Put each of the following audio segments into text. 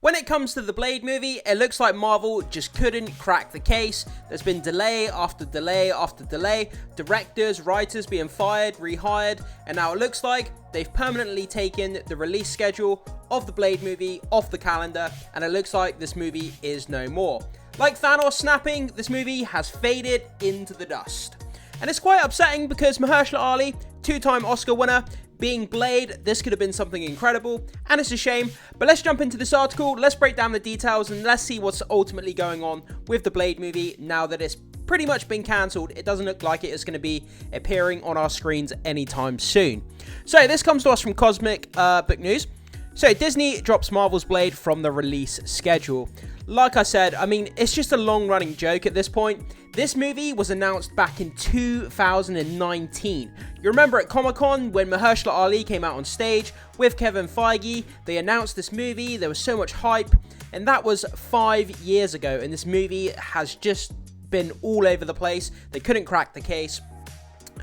When it comes to the Blade movie, it looks like Marvel just couldn't crack the case. There's been delay after delay after delay, directors, writers being fired, rehired, and now it looks like they've permanently taken the release schedule of the Blade movie off the calendar, and it looks like this movie is no more. Like Thanos snapping, this movie has faded into the dust. And it's quite upsetting because Mahershala Ali, two-time Oscar winner, being Blade, this could have been something incredible, and it's a shame. But let's jump into this article, let's break down the details, and let's see what's ultimately going on with the Blade movie now that it's pretty much been cancelled. It doesn't look like it is going to be appearing on our screens anytime soon. So this comes to us from Cosmic Book News. So Disney drops Marvel's Blade from the release schedule. Like I said, I mean, it's just a long-running joke at this point. This movie was announced back in 2019. You remember at Comic-Con when Mahershala Ali came out on stage with Kevin Feige, they announced this movie, there was so much hype, and that was 5 years ago, and this movie has just been all over the place. They couldn't crack the case,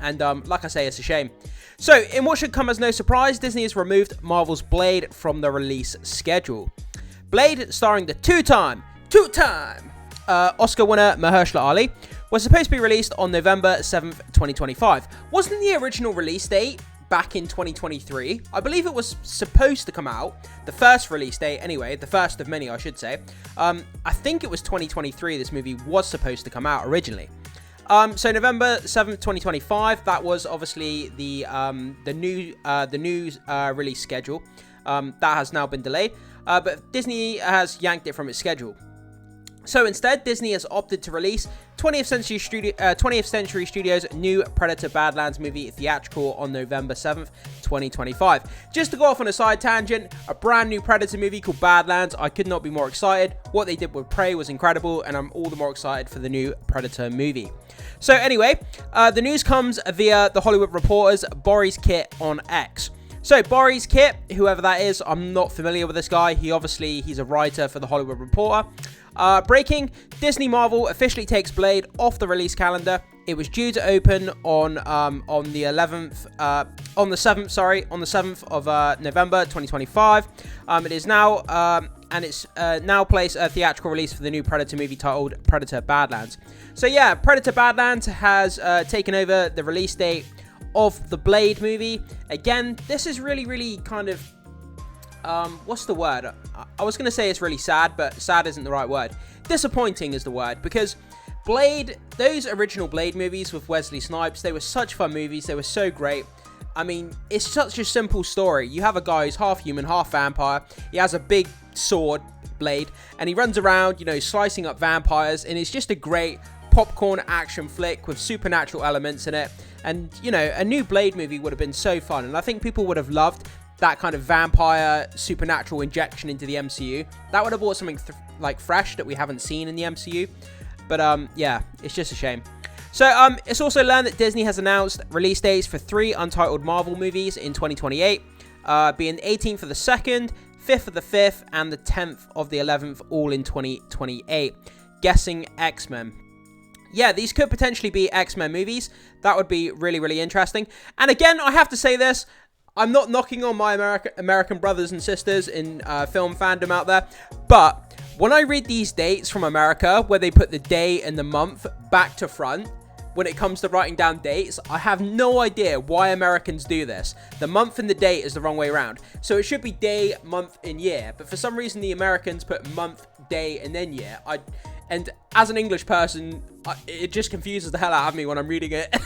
and like I say, it's a shame. So, in what should come as no surprise, Disney has removed Marvel's Blade from the release schedule. Blade, starring the two-time Oscar winner Mahershala Ali, was supposed to be released on November 7th, 2025. Wasn't the original release date back in 2023? I believe it was supposed to come out, the first release date anyway, the first of many I should say. I think it was 2023 this movie was supposed to come out originally. So November 7th, 2025, that was obviously the new release schedule. That has now been delayed, but Disney has yanked it from its schedule. So instead, Disney has opted to release 20th Century Studios' new Predator Badlands movie theatrical on November 7th, 2025. Just to go off on a side tangent, a brand new Predator movie called Badlands. I could not be more excited. What they did with Prey was incredible, and I'm all the more excited for the new Predator movie. So anyway, the news comes via The Hollywood Reporter's Boris Kit on X. So, Boris Kit, whoever that is, I'm not familiar with this guy. He's a writer for The Hollywood Reporter. Breaking, Disney Marvel officially takes Blade off the release calendar. It was due to open on the 7th of November 2025. It is now now placed a theatrical release for the new Predator movie titled Predator Badlands. So yeah, Predator Badlands has taken over the release date of the Blade movie. Again, this is really kind of what's the word? I was going to say it's really sad, but sad isn't the right word. Disappointing is the word, because Blade, those original Blade movies with Wesley Snipes, they were such fun movies. They were so great. I mean, it's such a simple story. You have a guy who's half human, half vampire. He has a big sword, blade, and he runs around, slicing up vampires, and it's just a great popcorn action flick with supernatural elements in it. And, a new Blade movie would have been so fun, and I think people would have loved that kind of vampire supernatural injection into the MCU. That would have brought something fresh that we haven't seen in the MCU. But yeah, it's just a shame. So it's also learned that Disney has announced release dates for 3 untitled Marvel movies in 2028, being the 18th of the 2nd, 5th of the 5th, and the 10th of the 11th, all in 2028. Guessing X-Men. Yeah, these could potentially be X-Men movies. That would be really interesting. And again, I have to say this, I'm not knocking on my American brothers and sisters in film fandom out there, but when I read these dates from America, where they put the day and the month back to front, when it comes to writing down dates, I have no idea why Americans do this. The month and the date is the wrong way around. So it should be day, month, and year, but for some reason the Americans put month, day, and then year. And as an English person, it just confuses the hell out of me when I'm reading it.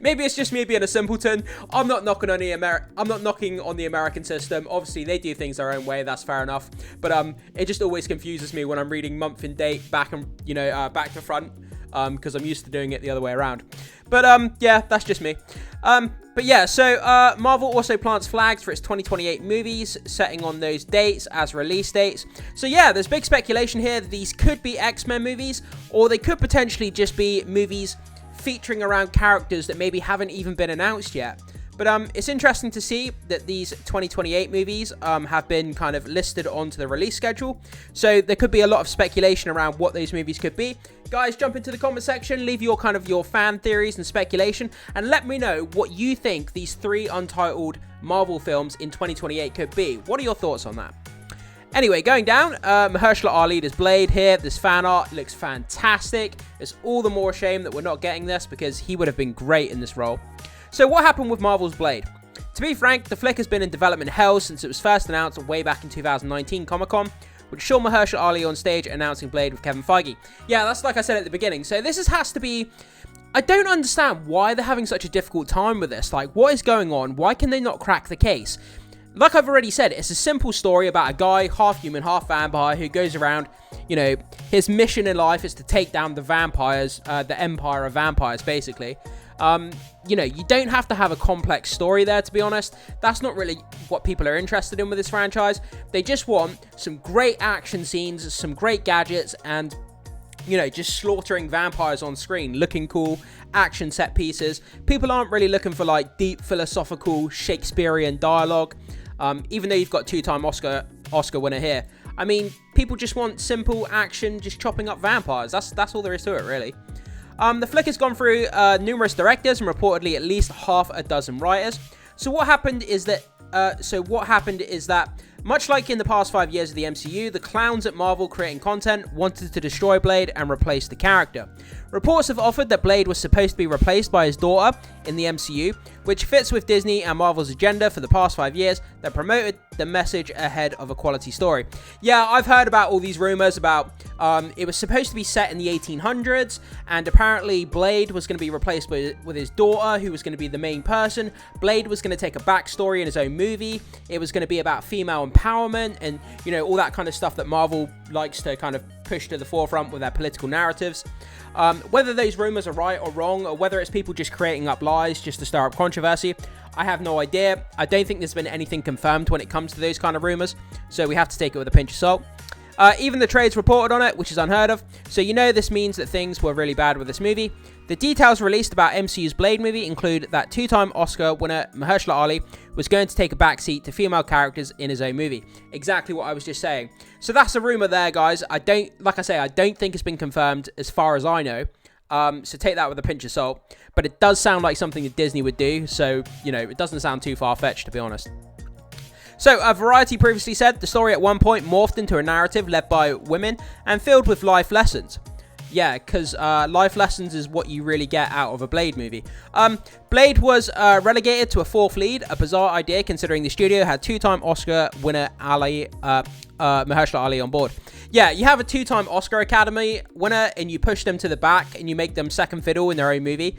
Maybe it's just me being a simpleton. I'm not knocking on the American system. Obviously, they do things their own way. That's fair enough. But it just always confuses me when I'm reading month and date back to front, because I'm used to doing it the other way around. But yeah, that's just me. But yeah, so Marvel also plants flags for its 2028 movies, setting on those dates as release dates. So yeah, there's big speculation here that these could be X-Men movies, or they could potentially just be movies featuring around characters that maybe haven't even been announced yet. But it's interesting to see that these 2028 movies have been kind of listed onto the release schedule. So there could be a lot of speculation around what those movies could be. Guys, jump into the comment section, leave your fan theories and speculation, and let me know what you think these 3 untitled Marvel films in 2028 could be. What are your thoughts on that? Anyway, going down, Mahershala Ali as Blade here. This fan art looks fantastic. It's all the more shame that we're not getting this because he would have been great in this role. So what happened with Marvel's Blade? To be frank, the flick has been in development hell since it was first announced way back in 2019 Comic-Con, which saw Mahershala Ali on stage announcing Blade with Kevin Feige. Yeah, that's like I said at the beginning. So this has to be... I don't understand why they're having such a difficult time with this. Like, what is going on? Why can they not crack the case? Like I've already said, it's a simple story about a guy, half human, half vampire, who goes around, you know, his mission in life is to take down the vampires, the empire of vampires, basically. You know, you don't have to have a complex story there, to be honest. That's not really what people are interested in with this franchise. They just want some great action scenes, some great gadgets, and, you know, just slaughtering vampires on screen, looking cool, action set pieces. People aren't really looking for, like, deep, philosophical, Shakespearean dialogue. Even though you've got two-time Oscar winner here. I mean, people just want simple action, just chopping up vampires. That's all there is to it, really. The flick has gone through numerous directors and reportedly at least half a dozen writers. So what happened is that much like in the past 5 years of the MCU, the clowns at Marvel creating content wanted to destroy Blade and replace the character. Reports have offered that Blade was supposed to be replaced by his daughter in the MCU, which fits with Disney and Marvel's agenda for the past 5 years that promoted the message ahead of a quality story. Yeah, I've heard about all these rumors about it was supposed to be set in the 1800s, and apparently Blade was going to be replaced with his daughter, who was going to be the main person. Blade was going to take a backstory in his own movie. It was going to be about female empowerment and, you know, all that kind of stuff that Marvel likes to kind of push to the forefront with their political narratives. Whether those rumors are right or wrong, or whether it's people just creating up lies just to stir up controversy, I have no idea. I don't think there's been anything confirmed when it comes to those kind of rumors, so we have to take it with a pinch of salt. Even the trades reported on it, which is unheard of, so you know this means that things were really bad with this movie. The details released about MCU's Blade movie include that two-time Oscar winner Mahershala Ali was going to take a backseat to female characters in his own movie. Exactly what I was just saying. So that's a rumor there, guys. I don't think it's been confirmed as far as I know. So take that with a pinch of salt. But it does sound like something that Disney would do, so, you know, it doesn't sound too far-fetched, to be honest. So, Variety previously said the story at one point morphed into a narrative led by women and filled with life lessons. Yeah, because life lessons is what you really get out of a Blade movie. Blade was relegated to a fourth lead, a bizarre idea considering the studio had two-time Oscar winner Mahershala Ali on board. Yeah, you have a two-time Oscar Academy winner and you push them to the back and you make them second fiddle in their own movie.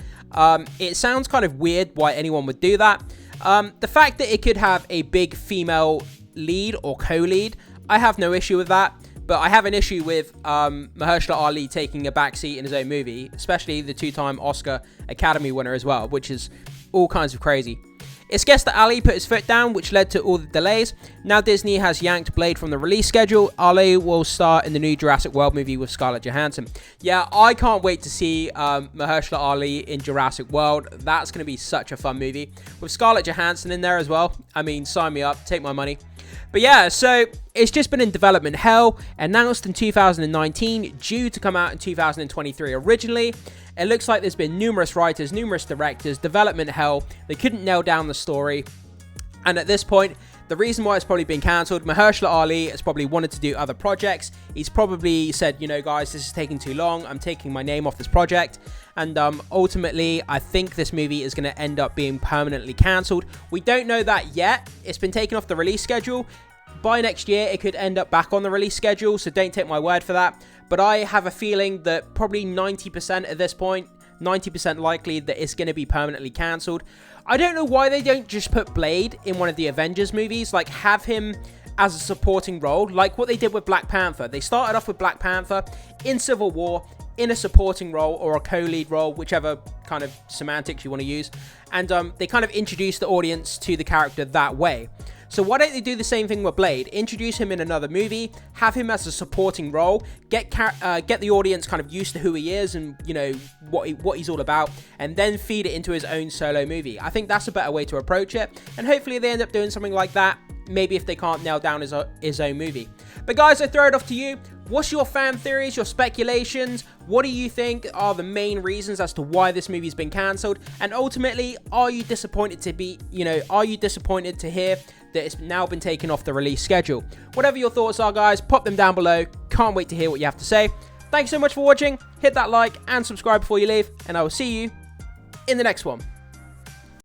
It sounds kind of weird why anyone would do that. The fact that it could have a big female lead or co-lead, I have no issue with that. But I have an issue with Mahershala Ali taking a backseat in his own movie, especially the two-time Oscar Academy winner as well, which is all kinds of crazy. It's guessed that Ali put his foot down, which led to all the delays. Now Disney has yanked Blade from the release schedule. Ali will star in the new Jurassic World movie with Scarlett Johansson. Yeah, I can't wait to see Mahershala Ali in Jurassic World. That's going to be such a fun movie. With Scarlett Johansson in there as well. I mean, sign me up, take my money. But yeah, so it's just been in development hell, announced in 2019, due to come out in 2023 originally. It looks like there's been numerous writers, numerous directors, development hell. They couldn't nail down the story. And at this point, the reason why it's probably been cancelled, Mahershala Ali has probably wanted to do other projects. He's probably said, you know, guys, this is taking too long. I'm taking my name off this project. And ultimately, I think this movie is going to end up being permanently cancelled. We don't know that yet. It's been taken off the release schedule. By next year, it could end up back on the release schedule, so don't take my word for that. But I have a feeling that probably 90% at this point, 90% likely that it's going to be permanently cancelled. I don't know why they don't just put Blade in one of the Avengers movies, like have him as a supporting role, like what they did with Black Panther. They started off with Black Panther in Civil War, in a supporting role or a co-lead role, whichever kind of semantics you want to use. And they kind of introduced the audience to the character that way. So why don't they do the same thing with Blade? Introduce him in another movie, have him as a supporting role, get the audience kind of used to who he is and, you know, what he's all about, and then feed it into his own solo movie. I think that's a better way to approach it, and hopefully they end up doing something like that, maybe if they can't nail down his own movie. But guys, I throw it off to you. What's your fan theories, your speculations? What do you think are the main reasons as to why this movie's been cancelled? And ultimately, are you disappointed to hear that it's now been taken off the release schedule. Whatever your thoughts are, guys, pop them down below. Can't wait to hear what you have to say. Thanks so much for watching. Hit that like and subscribe before you leave, and I will see you in the next one.